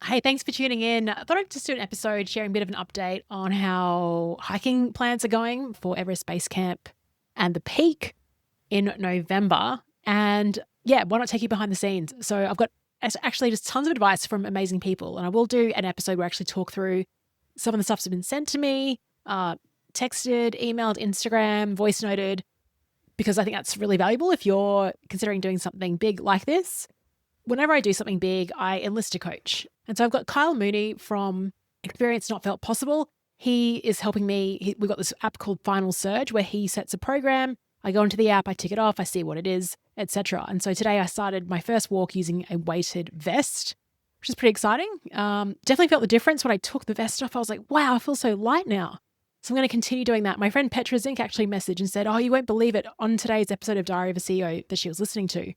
Hey, thanks for tuning in. I thought I'd just do an episode sharing a bit of an update on how hiking plans are going for Everest Base Camp and the Peak in November. And yeah, why not take you behind the scenes? So I've got actually just tons of advice from amazing people. And I will do an episode where I actually talk through some of the stuff that's been sent to me, texted, emailed, Instagram, voice noted, because I think that's really valuable if you're considering doing something big like this. Whenever I do something big, I enlist a coach. And so I've got Kyle Mooney from Experience Not Felt Possible. He is helping me. We've got this app called Final Surge where he sets a program. I go into the app, I tick it off, I see what it is, etc. And so today I started my first walk using a weighted vest, which is pretty exciting. Definitely felt the difference when I took the vest off. I was like, wow, I feel so light now. So I'm going to continue doing that. My friend Petra Zink actually messaged and said, oh, you won't believe it. On today's episode of Diary of a CEO that she was listening to,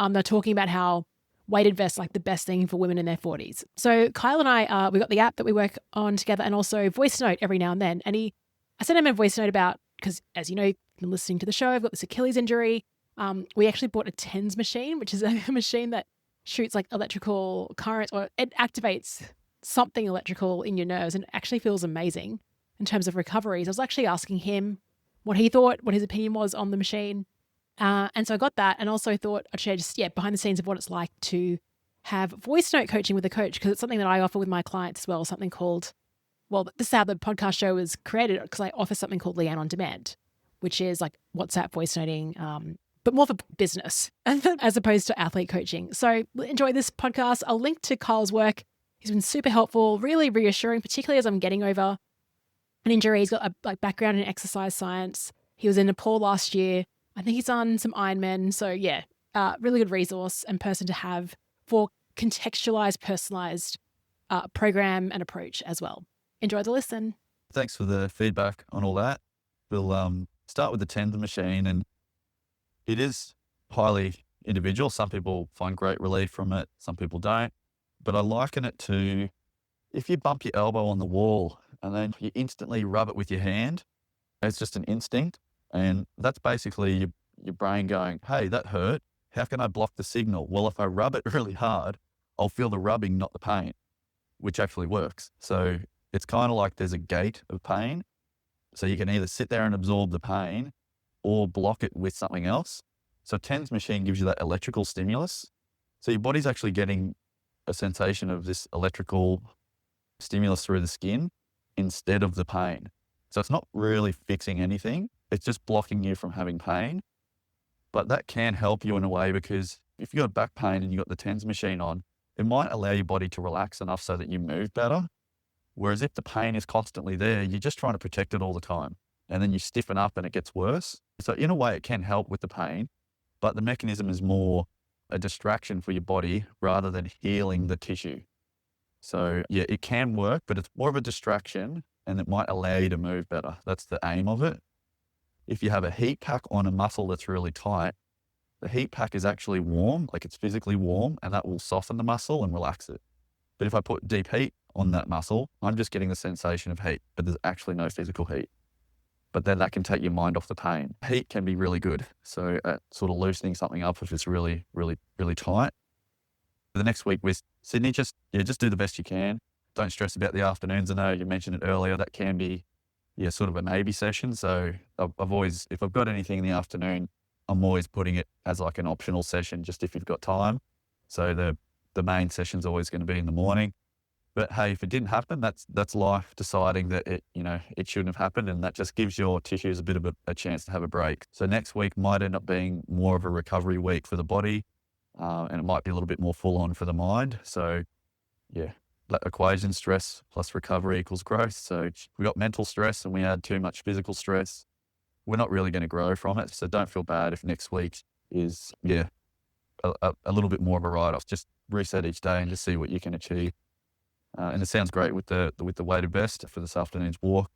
they're talking about how weighted vests like the best thing for women in their 40s. So Kyle and I, we got the app that we work on together and also voice note every now and then. And I sent him a voice note about, because as you know, you've been listening to the show, I've got this Achilles injury. We actually bought a TENS machine, which is a machine that shoots like electrical currents, or it activates something electrical in your nerves, and it actually feels amazing in terms of recoveries. I was actually asking him what he thought, what his opinion was on the machine. And so I got that, and also thought I'd share just behind the scenes of what it's like to have voice note coaching with a coach, because it's something that I offer with my clients as well, something called, well, this is how the podcast show was created, because I offer something called Leanne on Demand, which is like WhatsApp voice noting, but more for business as opposed to athlete coaching. So enjoy this podcast. I'll link to Kyle's work. He's been super helpful, really reassuring, particularly as I'm getting over an injury. He's got a background in exercise science. He was in Nepal last year. I think he's done some Ironman. So yeah, really good resource and person to have for contextualized, personalized program and approach as well. Enjoy the listen. Thanks for the feedback on all that. We'll start with the tendon machine, and it is highly individual. Some people find great relief from it, some people don't. But I liken it to if you bump your elbow on the wall and then you instantly rub it with your hand, it's just an instinct. And that's basically your brain going, hey, that hurt. How can I block the signal? Well, if I rub it really hard, I'll feel the rubbing, not the pain, which actually works. So it's kind of like there's a gate of pain. So you can either sit there and absorb the pain or block it with something else. So TENS machine gives you that electrical stimulus. So your body's actually getting a sensation of this electrical stimulus through the skin instead of the pain. So it's not really fixing anything. It's just blocking you from having pain. But that can help you in a way, because if you've got back pain and you've got the TENS machine on, it might allow your body to relax enough so that you move better. Whereas if the pain is constantly there, you're just trying to protect it all the time. And then you stiffen up and it gets worse. So in a way, it can help with the pain, but the mechanism is more a distraction for your body rather than healing the tissue. So yeah, it can work, but it's more of a distraction and it might allow you to move better. That's the aim of it. If you have a heat pack on a muscle that's really tight, the heat pack is actually warm, like it's physically warm, and that will soften the muscle and relax it. But if I put deep heat on that muscle, I'm just getting the sensation of heat, but there's actually no physical heat. But then that can take your mind off the pain. Heat can be really good. So sort of loosening something up if it's really, really, really tight. The next week with Sydney, just do the best you can. Don't stress about the afternoons. I know you mentioned it earlier. That can be sort of a maybe session. So I've always, if I've got anything in the afternoon, I'm always putting it as like an optional session, just if you've got time. So the main session's always going to be in the morning. But hey, if it didn't happen, that's life deciding that it shouldn't have happened, and that just gives your tissues a bit of a chance to have a break. So next week might end up being more of a recovery week for the body, and it might be a little bit more full on for the mind. So yeah, that equation, stress plus recovery equals growth. So if we got mental stress and we add too much physical stress, we're not really going to grow from it. So don't feel bad if next week is a little bit more of a write-off. Just reset each day and just see what you can achieve. And it sounds great with the weighted vest for this afternoon's walk.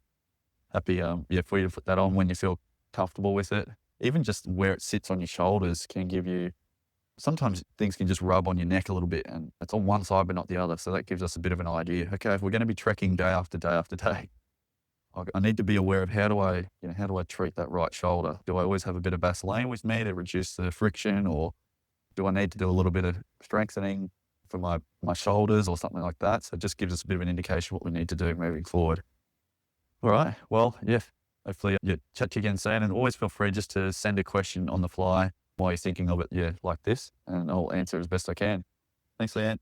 Happy for you to put that on when you feel comfortable with it. Even just where it sits on your shoulders can give you, sometimes things can just rub on your neck a little bit, and it's on one side but not the other. So that gives us a bit of an idea. Okay, if we're going to be trekking day after day after day, I need to be aware of how do I treat that right shoulder? Do I always have a bit of Vaseline with me to reduce the friction, or do I need to do a little bit of strengthening for my shoulders or something like that. So it just gives us a bit of an indication what we need to do moving forward. All right. Well, yeah, hopefully chat to you again soon, and always feel free just to send a question on the fly while you're thinking of it, like this, and I'll answer as best I can. Thanks, Leanne.